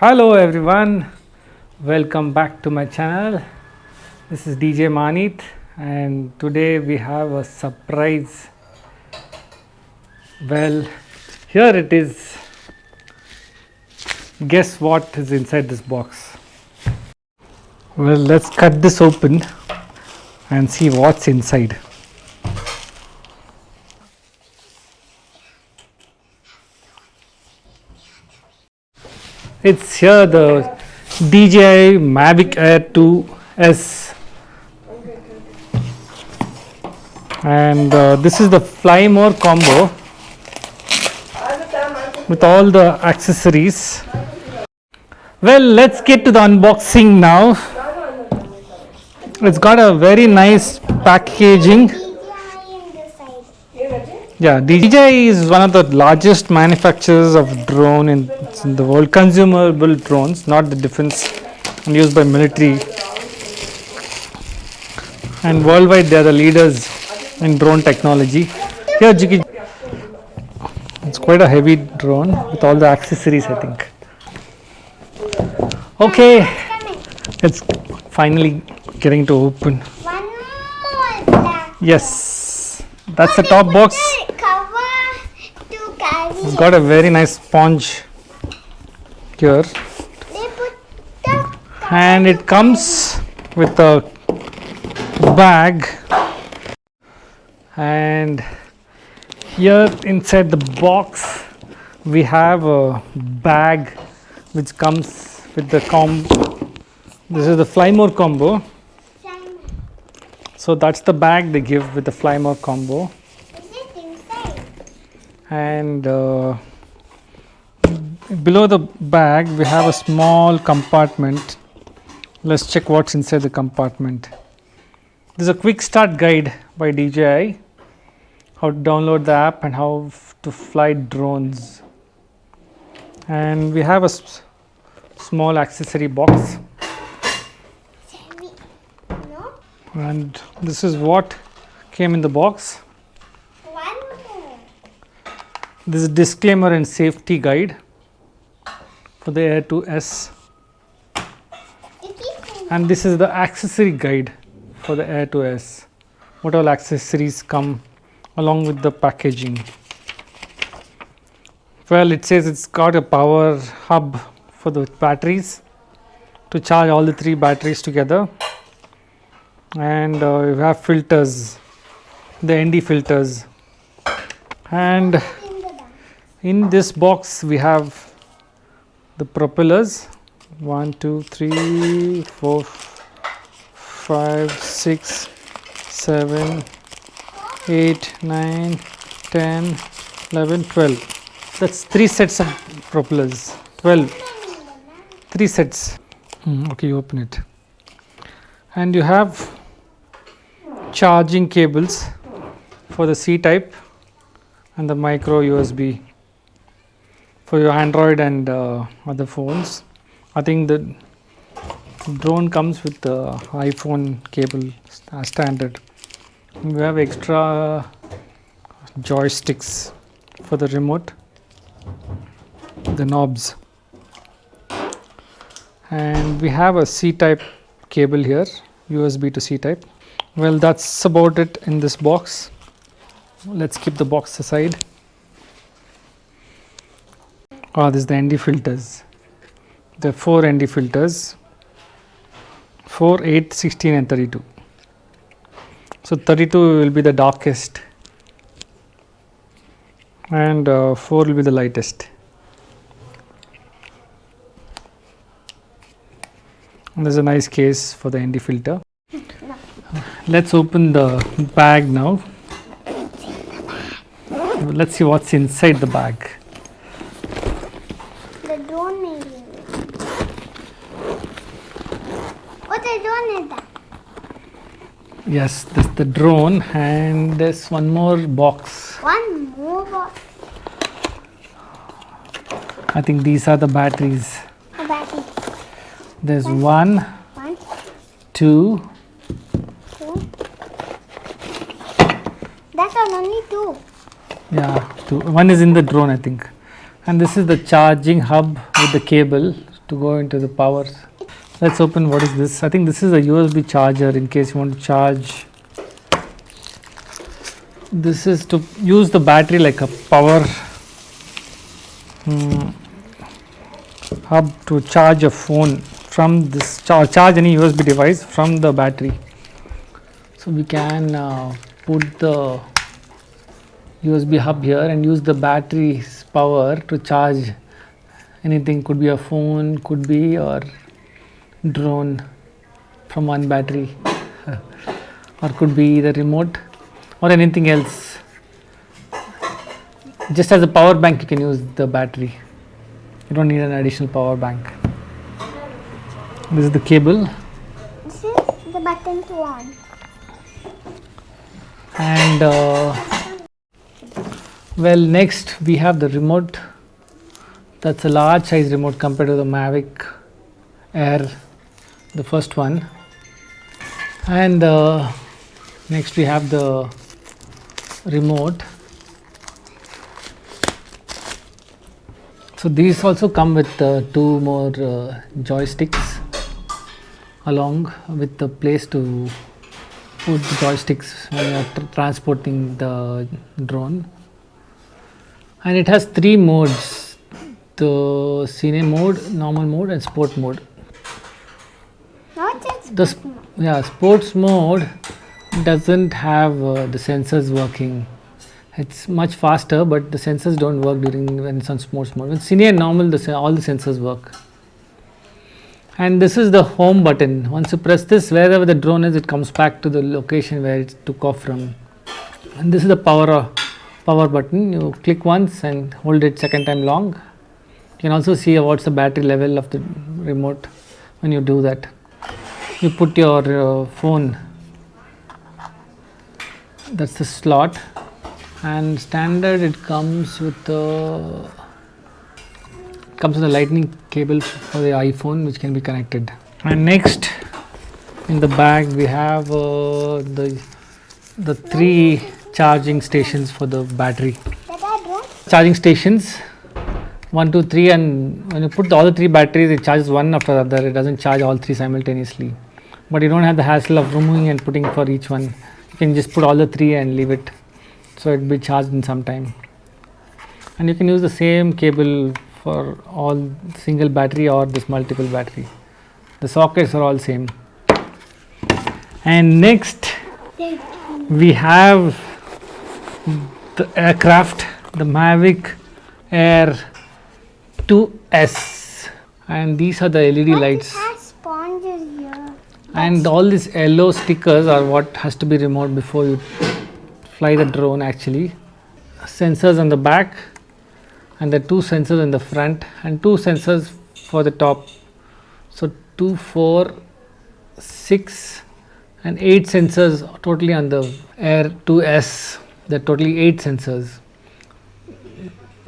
Hello everyone, welcome back to my channel. This is DJ Manit and today we have a surprise. Well, here it is. Guess what is inside this box? Well, let's cut this open and see what's inside. It's here the DJI Mavic Air 2S, and this is the Fly More combo with all the accessories. Well, let's get to the unboxing now. It's got a very nice packaging. Yeah, DJI is one of the largest manufacturers of drone in the world, consumable drones, not the defense and used by military. And worldwide they are the leaders in drone technology. Here Jiki, it's quite a heavy drone with all the accessories, I think. Okay, it's finally getting to open. One more black. Yes, that's the top box. It's got a very nice sponge here, and it comes with a bag, and here inside the box we have a bag which comes with the this is the Fly More combo. So that's the bag they give with the Fly More combo. And below the bag we have a small compartment. Let's check what's inside the compartment. There's a quick start guide by DJI, how to download the app and how to fly drones. And we have a small accessory box. And this is what came in the box. This is disclaimer and safety guide for the Air 2S, and this is the accessory guide for the Air 2S. What all accessories come along with the packaging? Well, it says it's got a power hub for the batteries to charge all the three batteries together, and you have filters, the ND filters, and in this box we have the propellers 1 2 3 4 5 6 7 8 9 10 11 12. That's 3 sets of propellers. 12, 3 sets. Okay, you open it, and you have charging cables for the C type and the micro USB for your Android and other phones. I think the drone comes with the iPhone cable standard. We have extra joysticks for the remote, the knobs, and we have a C type cable here, USB to C type. Well, that's about it in this box. Let's keep the box aside. This is the ND filters. There are 4 ND filters, 4, 8, 16 and 32. So 32 will be the darkest and 4 will be the lightest. And there's a nice case for the ND filter. Let's open the bag now. Let's see what's inside the bag. The drone maybe. What the drone is that? Yes, this is the drone, and there's one more box. One more box. I think these are the batteries. A battery. There's 1, 1, 2. 2. That's only 2. Yeah, 2. One is in the drone, I think. And this is the charging hub with the cable to go into the power. Let's open. What is this? I think this is a USB charger in case you want to charge. This is to use the battery like a power hub to charge a phone from this, charge any USB device from the battery. So we can put the USB hub here and use the battery's power to charge anything. Could be a phone, could be or drone from one battery or could be the remote or anything else. Just as a power bank you can use the battery. You don't need an additional power bank. This is the cable. This is the button to on. And well, next we have the remote. That's a large size remote compared to the Mavic Air, the first one. And next we have the remote. So these also come with two more joysticks along with the place to put the joysticks when you are transporting the drone. And it has three modes: the cine mode, normal mode and sport mode. Not just The sports mode doesn't have the sensors working. It's much faster, but the sensors don't work during when it's on sports mode. When cine and normal, all the sensors work. And this is the home button. Once you press this, wherever the drone is, it comes back to the location where it took off from. And this is the power button. You click once and hold it second time long. You can also see what's the battery level of the remote when you do that. You put your phone. That's the slot. And standard it comes with a lightning cable for the iPhone which can be connected. And next in the bag we have the three charging stations for the battery. Charging stations 1, 2, 3, and when you put all the three batteries it charges one after the other. It doesn't charge all three simultaneously, but you don't have the hassle of removing and putting for each one. You can just put all the three and leave it, so it will be charged in some time. And you can use the same cable for all single battery or this multiple battery. The sockets are all same. And next we have the aircraft, the Mavic Air 2S, and these are the LED lights. It has sponges here. And all these yellow stickers are what has to be removed before you fly the drone actually. Sensors on the back and the two sensors in the front and two sensors for the top. So 2, 4, 6 and 8 sensors totally on the Air 2S. There are totally 8 sensors.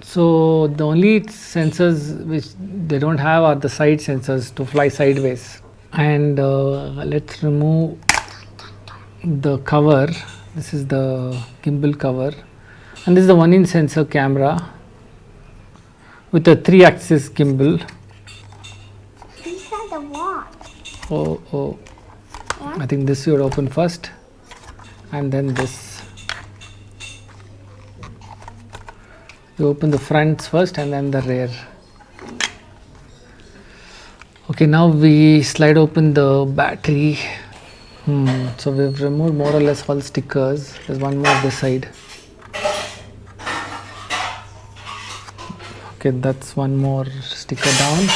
So the only sensors which they don't have are the side sensors to fly sideways. And let's remove the cover. This is the gimbal cover, and this is the 1-inch sensor camera with a 3-axis gimbal. These are the what? Oh, I think this should open first, and then this. You open the fronts first and then the rear. Okay, now we slide open the battery. So we've removed more or less all stickers. There's one more this side. Okay, that's one more sticker down.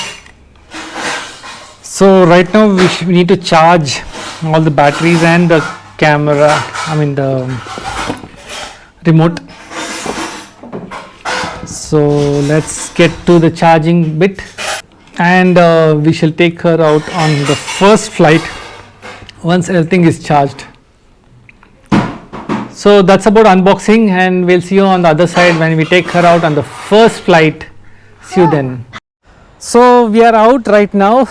So right now we need to charge all the batteries and the camera, the remote. So let's get to the charging bit, and we shall take her out on the first flight once everything is charged. So that's about unboxing, and we'll see you on the other side when we take her out on the first flight. See you then. So we are out right now.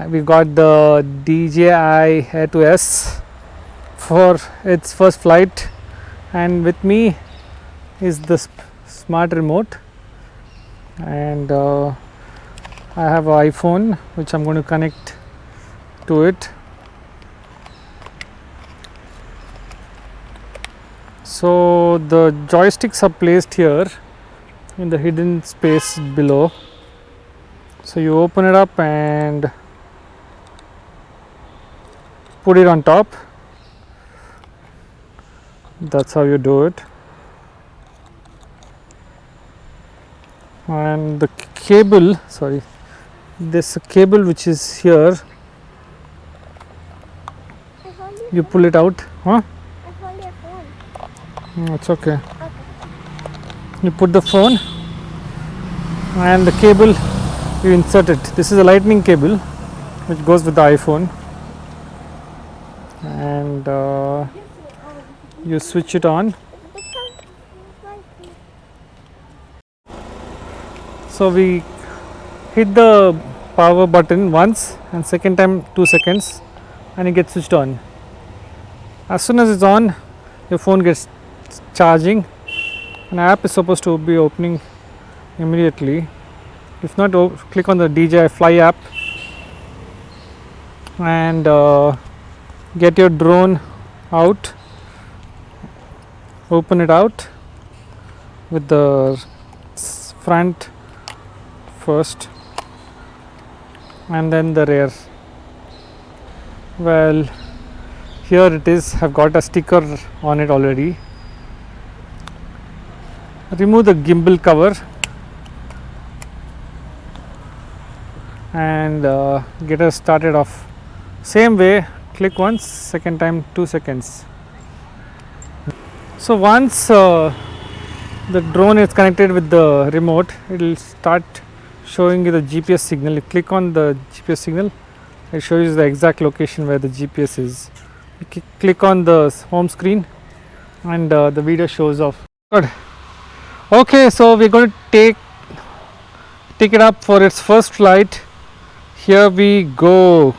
We've got the DJI Air 2S for its first flight, and with me is the smart remote, and I have an iPhone which I'm going to connect to it. So the joysticks are placed here in the hidden space below. So you open it up and put it on top. That's how you do it. And the cable, sorry, there's a cable which is here. I hold your, You pull it out, huh? I hold your phone. It's okay. Okay. You put the phone and the cable, you insert it. This is a lightning cable which goes with the iPhone, and you switch it on. So we hit the power button once, and second time 2 seconds, and it gets switched on. As soon as it's on, your phone gets charging. An app is supposed to be opening immediately. If not, click on the DJI Fly app and get your drone out. Open it out with the front first and then the rear. Well, here it is. I've got a sticker on it already. Remove the gimbal cover and get us started off. Same way, click once, second time 2 seconds. So once the drone is connected with the remote, it will start showing you the GPS signal. You click on the GPS signal, it shows you the exact location where the GPS is. You click on the home screen and the video shows off. Good. Okay, so we're going to take it up for its first flight. Here we go.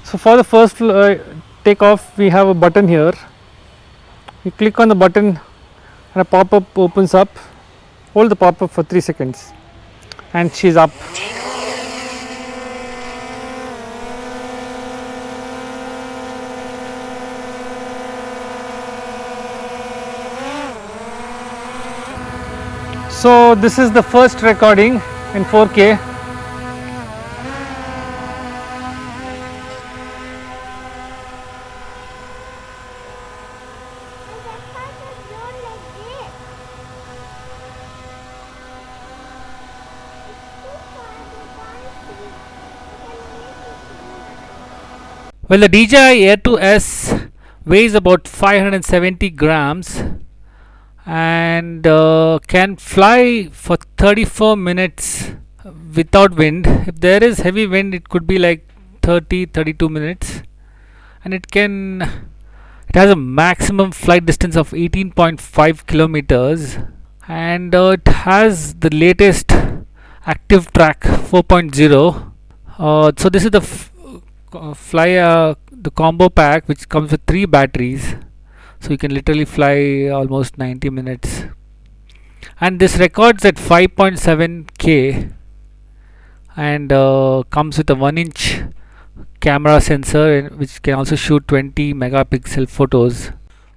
So for the first takeoff, we have a button here. You click on the button and a pop-up opens up. Hold the pop-up for 3 seconds and she's up. So this is the first recording in 4K. Well, the DJI Air 2S weighs about 570 grams and can fly for 34 minutes without wind. If there is heavy wind, it could be like 32 minutes, and it has a maximum flight distance of 18.5 kilometers, and it has the latest active track 4.0. So this is the the combo pack, which comes with 3 batteries, so you can literally fly almost 90 minutes, and this records at 5.7K and comes with a 1-inch camera sensor which can also shoot 20 megapixel photos.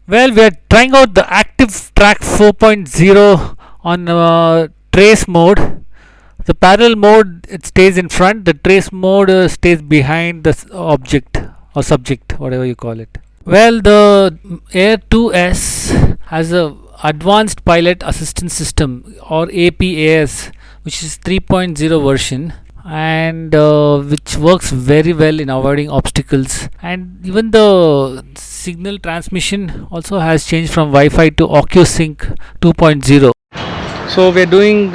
Well, we are trying out the active track 4.0 on trace mode. The parallel mode, it stays in front, the trace mode stays behind the object or subject, whatever you call it. Well, the Air 2S has a advanced pilot assistance system or APAS, which is 3.0 version, and which works very well in avoiding obstacles, and even the signal transmission also has changed from Wi-Fi to OcuSync 2.0. So we are doing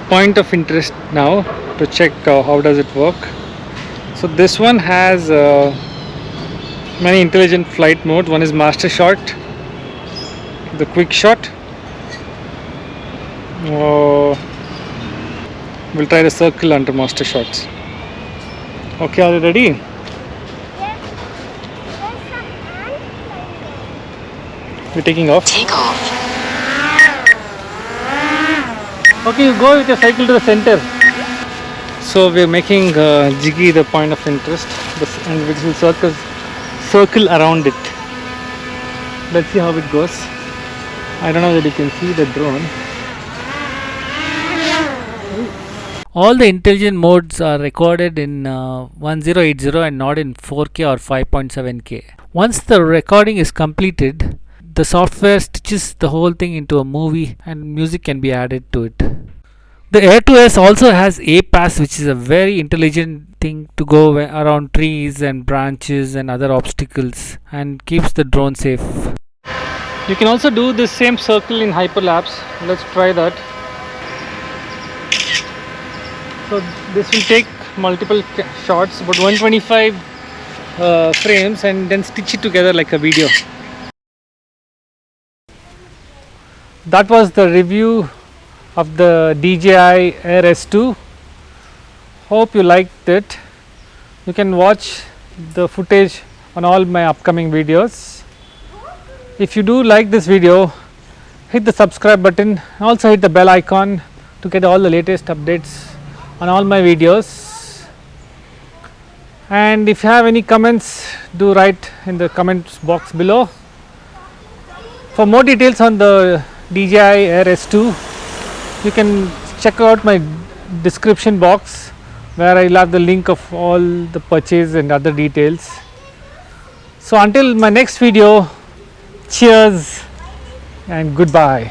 point of interest now to check how does it work. So this one has many intelligent flight modes. One is master shot, the quick shot. We'll try the circle under master shots. Okay, are you ready? Yes. There's some ants. We're taking off. Take off. Okay, you go with your cycle to the center. So we're making Jiggy the point of interest, and which will circle around it. Let's see how it goes. I don't know that you can see the drone. All the intelligent modes are recorded in 1080 and not in 4K or 5.7K. Once the recording is completed, the software stitches the whole thing into a movie and music can be added to it. The Air2S also has APAS, which is a very intelligent thing to go around trees and branches and other obstacles and keeps the drone safe. You can also do the same circle in hyperlapse. Let's try that. So this will take multiple shots, about 125 frames, and then stitch it together like a video. That was the review of the DJI Air S2. Hope you liked it. You can watch the footage on all my upcoming videos. If you do like this video, hit the subscribe button and also hit the bell icon to get all the latest updates on all my videos. And if you have any comments, do write in the comments box below. For more details on the DJI Air S2, you can check out my description box where I will have the link of all the purchase and other details. So until my next video, cheers and goodbye.